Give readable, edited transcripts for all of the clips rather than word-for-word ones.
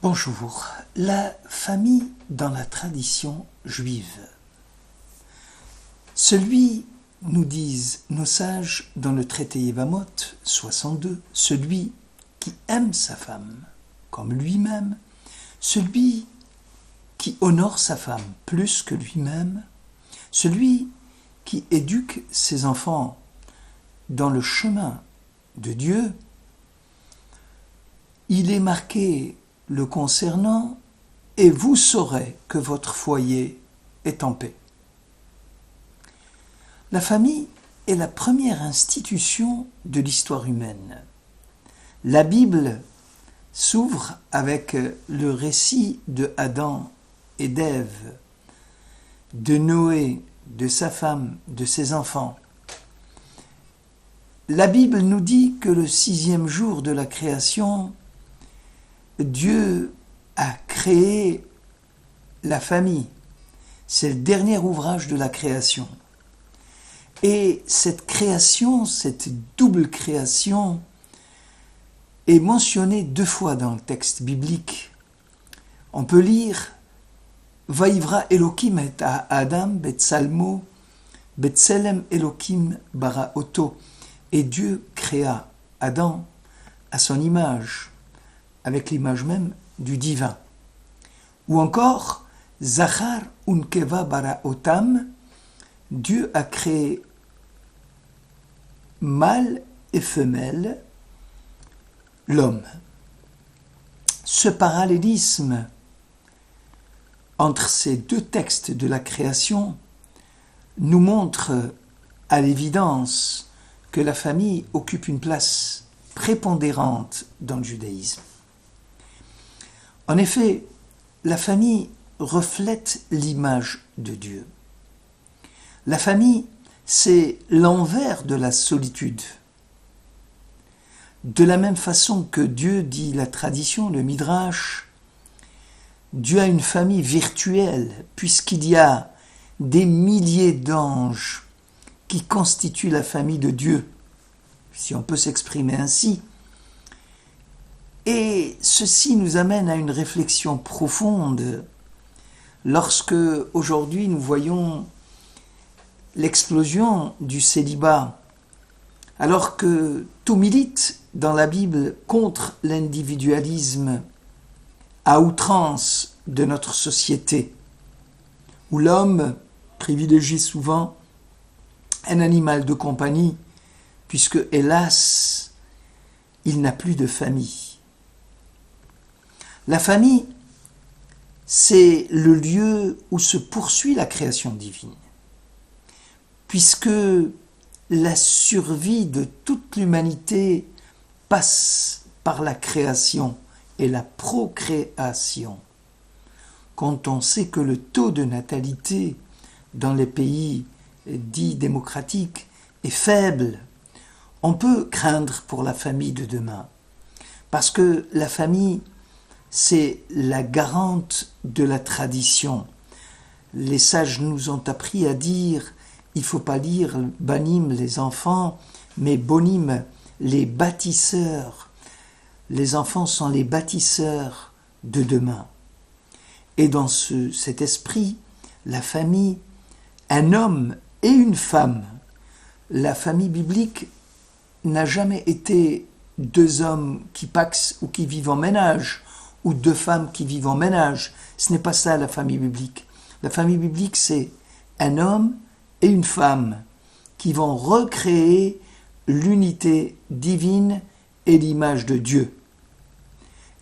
Bonjour. La famille dans la tradition juive. Celui, nous disent nos sages dans le traité Yevamot 62, celui qui aime sa femme comme lui-même, celui qui honore sa femme plus que lui-même, celui qui éduque ses enfants dans le chemin de Dieu, il est marqué le concernant, et vous saurez que votre foyer est en paix. La famille est la première institution de l'histoire humaine. La Bible s'ouvre avec le récit de Adam et d'Ève, de Noé, de sa femme, de ses enfants. La Bible nous dit que le 6e jour de la création, Dieu a créé la famille. C'est le dernier ouvrage de la création. Et cette création, cette double création, est mentionnée 2 fois dans le texte biblique. On peut lire « Vaïvra Elohim et Adam betsalmo betselem Elohim bara oto » et Dieu créa Adam à son image, avec l'image même du divin. Ou encore, Zachar unkeva bara otam, Dieu a créé mâle et femelle, l'homme. Ce parallélisme entre ces 2 textes de la création nous montre à l'évidence que la famille occupe une place prépondérante dans le judaïsme. En effet, la famille reflète l'image de Dieu. La famille, c'est l'envers de la solitude. De la même façon que Dieu, dit la tradition, le Midrash, Dieu a une famille virtuelle, puisqu'il y a des milliers d'anges qui constituent la famille de Dieu, si on peut s'exprimer ainsi. Et ceci nous amène à une réflexion profonde lorsque aujourd'hui nous voyons l'explosion du célibat, alors que tout milite dans la Bible contre l'individualisme à outrance de notre société, où l'homme privilégie souvent un animal de compagnie, puisque, hélas, il n'a plus de famille. La famille, c'est le lieu où se poursuit la création divine, puisque la survie de toute l'humanité passe par la création et la procréation. Quand on sait que le taux de natalité dans les pays dits démocratiques est faible, on peut craindre pour la famille de demain, parce que la famille, c'est la garante de la tradition. Les sages nous ont appris à dire, il ne faut pas dire banim, les enfants, mais bonim, les bâtisseurs. Les enfants sont les bâtisseurs de demain. Et dans cet esprit, la famille, un homme et une femme, la famille biblique n'a jamais été 2 hommes qui paxent ou qui vivent en ménage, ou 2 femmes qui vivent en ménage. Ce n'est pas ça la famille biblique. La famille biblique, c'est un homme et une femme qui vont recréer l'unité divine et l'image de Dieu.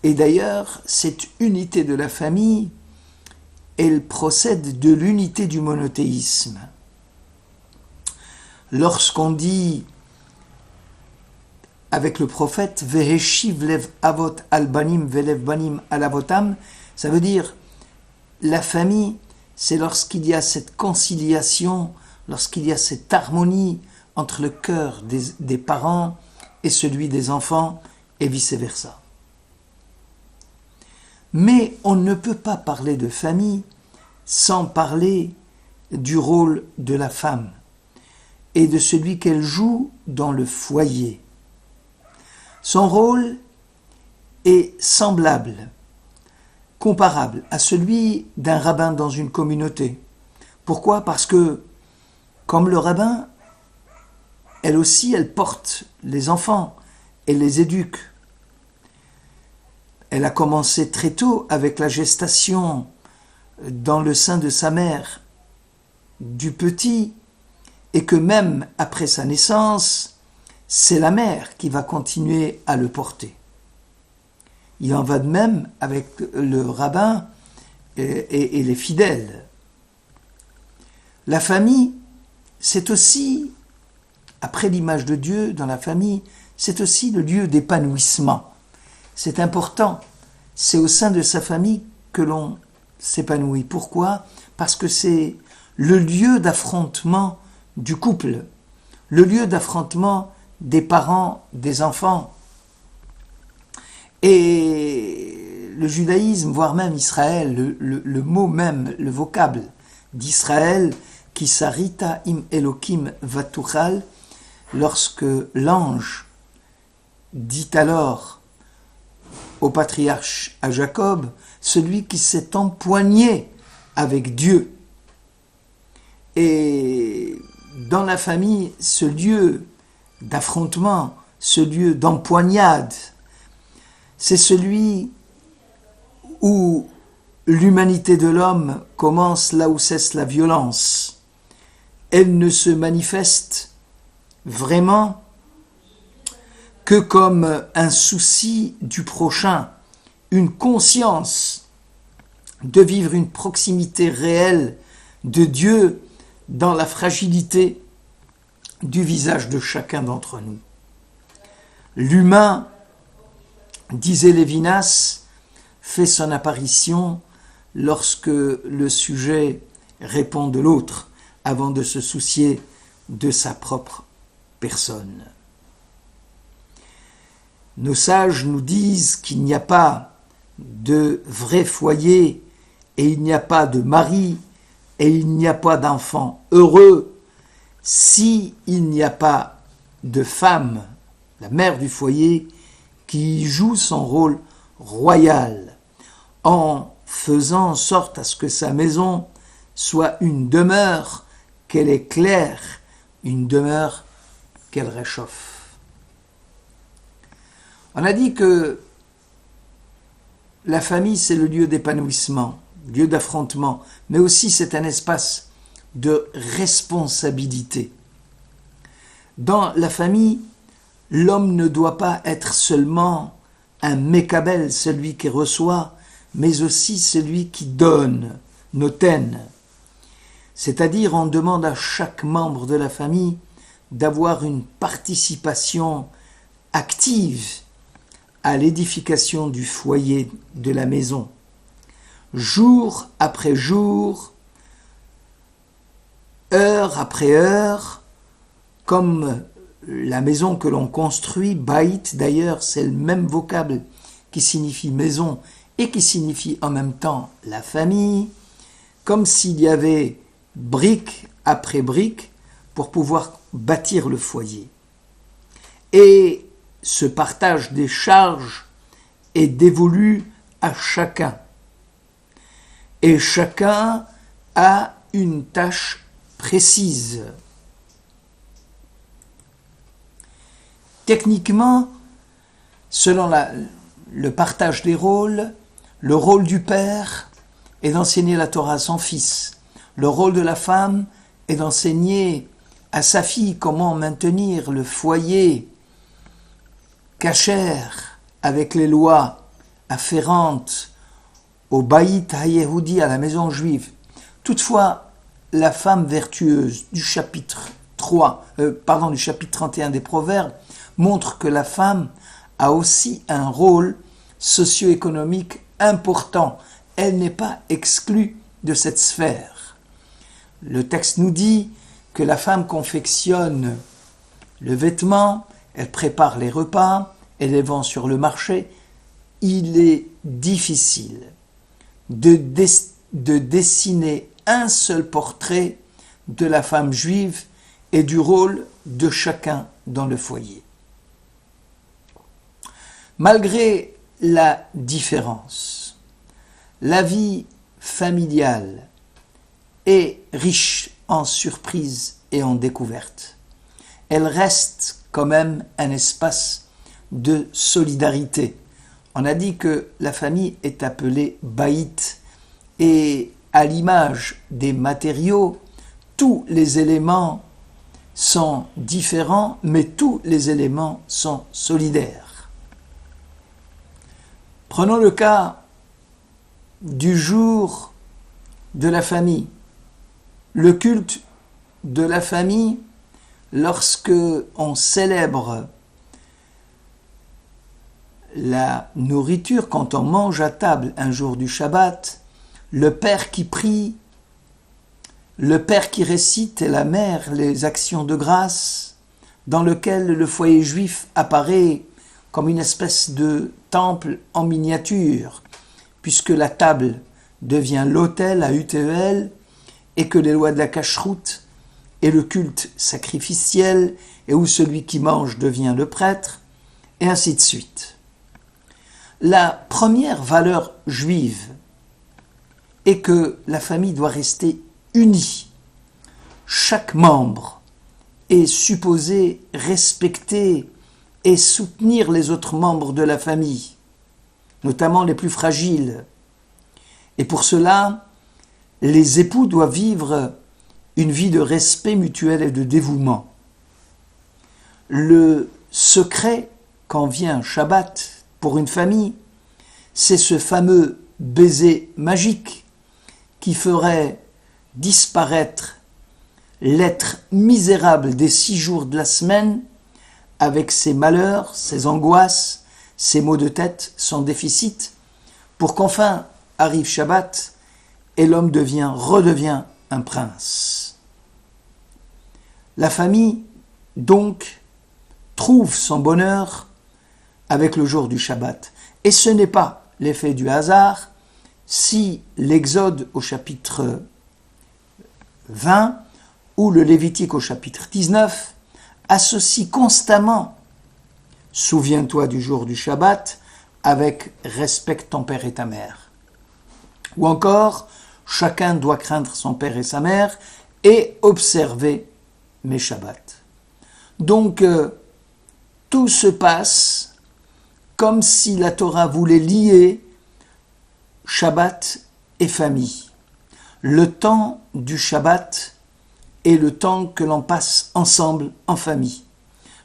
Et d'ailleurs, cette unité de la famille, elle procède de l'unité du monothéisme. Lorsqu'on dit avec le prophète Veheshiv lev avot al banim velev banim al avotam, ça veut dire la famille, c'est lorsqu'il y a cette conciliation, lorsqu'il y a cette harmonie entre le cœur des parents et celui des enfants, et vice-versa. Mais on ne peut pas parler de famille sans parler du rôle de la femme et de celui qu'elle joue dans le foyer. Son rôle est semblable comparable à celui d'un rabbin dans une communauté. Pourquoi? Parce que, comme le rabbin, elle aussi, elle porte les enfants, elle les éduque. Elle a commencé très tôt avec la gestation dans le sein de sa mère du petit, et que même après sa naissance, c'est la mère qui va continuer à le porter. Il en va de même avec le rabbin et les fidèles. La famille, c'est aussi, après l'image de Dieu dans la famille, c'est aussi le lieu d'épanouissement. C'est important. C'est au sein de sa famille que l'on s'épanouit. Pourquoi? Parce que c'est le lieu d'affrontement du couple, le lieu d'affrontement des parents, des enfants. Et le judaïsme, voire même Israël, le mot même, le vocable d'Israël, qui sarita im Elokim vatuchal, lorsque l'ange dit alors au patriarche, à Jacob, celui qui s'est empoigné avec Dieu. Et dans la famille, ce lieu d'affrontement, ce lieu d'empoignade, c'est celui où l'humanité de l'homme commence là où cesse la violence. Elle ne se manifeste vraiment que comme un souci du prochain, une conscience de vivre une proximité réelle de Dieu dans la fragilité du visage de chacun d'entre nous. L'humain, disait Lévinas, fait son apparition lorsque le sujet répond de l'autre, avant de se soucier de sa propre personne. Nos sages nous disent qu'il n'y a pas de vrai foyer et il n'y a pas de mari et il n'y a pas d'enfant heureux si il n'y a pas de femme, la mère du foyer, qui joue son rôle royal en faisant en sorte à ce que sa maison soit une demeure qu'elle éclaire, une demeure qu'elle réchauffe. On a dit que la famille, c'est le lieu d'épanouissement, lieu d'affrontement, mais aussi c'est un espace de responsabilité. Dans la famille, l'homme ne doit pas être seulement un mékabel, celui qui reçoit, mais aussi celui qui donne, noten. C'est-à-dire, on demande à chaque membre de la famille d'avoir une participation active à l'édification du foyer de la maison. Jour après jour, heure après heure, comme la maison que l'on construit, baït d'ailleurs, c'est le même vocable qui signifie maison et qui signifie en même temps la famille, comme s'il y avait brique après brique pour pouvoir bâtir le foyer. Et ce partage des charges est dévolu à chacun. Et chacun a une tâche précise. Techniquement, selon le partage des rôles, le rôle du père est d'enseigner la Torah à son fils. Le rôle de la femme est d'enseigner à sa fille comment maintenir le foyer cachère avec les lois afférentes au Baït HaYehudi, à la maison juive. Toutefois, la femme vertueuse du chapitre 31 des Proverbes montre que la femme a aussi un rôle socio-économique important. Elle n'est pas exclue de cette sphère. Le texte nous dit que la femme confectionne le vêtement, elle prépare les repas, elle les vend sur le marché. Il est difficile de dessiner un seul portrait de la femme juive et du rôle de chacun dans le foyer. Malgré la différence, La vie familiale est riche en surprises et en découvertes. Elle reste quand même un espace de solidarité. On a dit que la famille est appelée baït et à l'image des matériaux, tous les éléments sont différents, mais tous les éléments sont solidaires. Prenons le cas du jour de la famille. Le culte de la famille, lorsque on célèbre la nourriture, quand on mange à table un jour du Shabbat, le père qui prie, le père qui récite et la mère les actions de grâce, dans lequel le foyer juif apparaît comme une espèce de temple en miniature, puisque la table devient l'autel à UTEL et que les lois de la cacheroute et le culte sacrificiel et où celui qui mange devient le prêtre, et ainsi de suite. La première valeur juive est que la famille doit rester unie. Chaque membre est supposé respecter et soutenir les autres membres de la famille, notamment les plus fragiles. Et pour cela, les époux doivent vivre une vie de respect mutuel et de dévouement. Le secret, quand vient Shabbat pour une famille, c'est ce fameux baiser magique qui ferait disparaître l'être misérable des 6 jours de la semaine avec ses malheurs, ses angoisses, ses maux de tête, son déficit, pour qu'enfin arrive Shabbat et l'homme redevient un prince. La famille, donc, trouve son bonheur avec le jour du Shabbat. Et ce n'est pas l'effet du hasard si l'Exode au chapitre 20 ou le Lévitique au chapitre 19 associe constamment « Souviens-toi du jour du Shabbat » avec « Respecte ton père et ta mère ». Ou encore « Chacun doit craindre son père et sa mère et observer mes Shabbats ». Donc, tout se passe comme si la Torah voulait lier Shabbat et famille. Le temps du Shabbat est le temps que l'on passe ensemble en famille.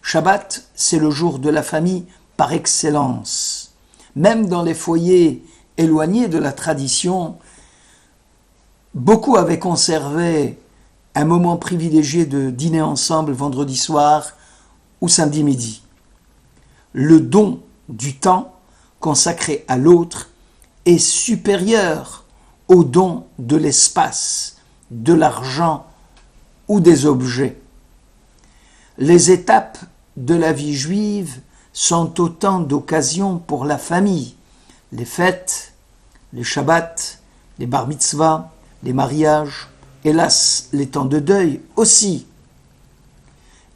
Shabbat, c'est le jour de la famille par excellence. Même dans les foyers éloignés de la tradition, beaucoup avaient conservé un moment privilégié de dîner ensemble vendredi soir ou samedi midi. Le don du temps consacré à l'autre est supérieur au don de l'espace, de l'argent ou des objets. Les étapes de la vie juive sont autant d'occasions pour la famille. Les fêtes, les shabbats, les bar mitzvahs, les mariages, hélas, les temps de deuil aussi.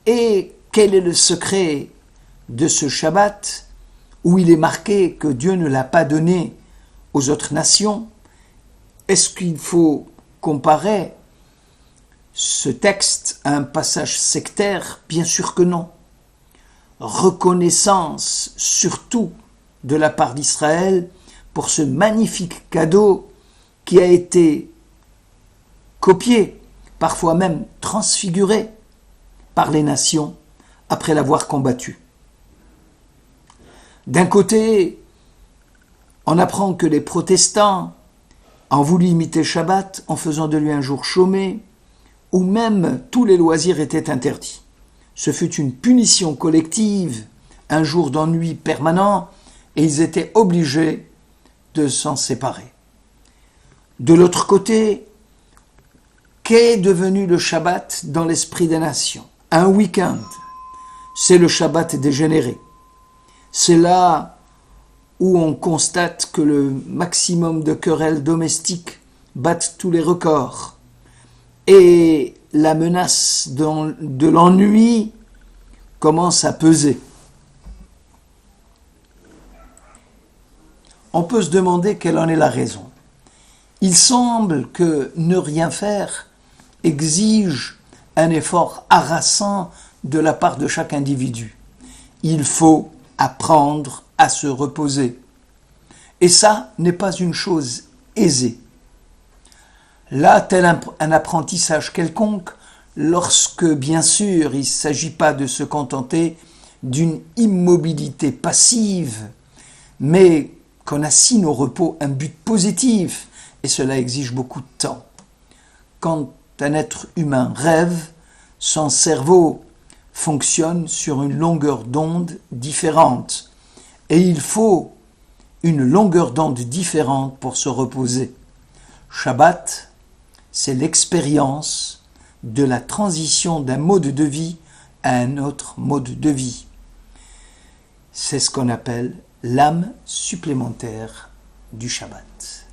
Et quel est le secret de ce Shabbat où il est marqué que Dieu ne l'a pas donné aux autres nations? Est-ce qu'il faut comparer ce texte à un passage sectaire? Bien sûr que non. Reconnaissance surtout de la part d'Israël pour ce magnifique cadeau qui a été copié, parfois même transfiguré par les nations après l'avoir combattu. D'un côté, on apprend que les protestants ont voulu imiter Shabbat en faisant de lui un jour chômé, où même tous les loisirs étaient interdits. Ce fut une punition collective, un jour d'ennui permanent, et ils étaient obligés de s'en séparer. De l'autre côté, qu'est devenu le Shabbat dans l'esprit des nations? Un week-end, c'est le Shabbat dégénéré. C'est là où on constate que le maximum de querelles domestiques battent tous les records. Et la menace de l'ennui commence à peser. On peut se demander quelle en est la raison. Il semble que ne rien faire exige un effort harassant de la part de chaque individu. Il faut apprendre à se reposer. Et ça n'est pas une chose aisée. Là, tel un apprentissage quelconque, lorsque, bien sûr, il ne s'agit pas de se contenter d'une immobilité passive, mais qu'on assigne au repos un but positif, et cela exige beaucoup de temps. Quand un être humain rêve, son cerveau fonctionne sur une longueur d'onde différente, et il faut une longueur d'onde différente pour se reposer. Shabbat, c'est l'expérience de la transition d'un mode de vie à un autre mode de vie. C'est ce qu'on appelle l'âme supplémentaire du Shabbat.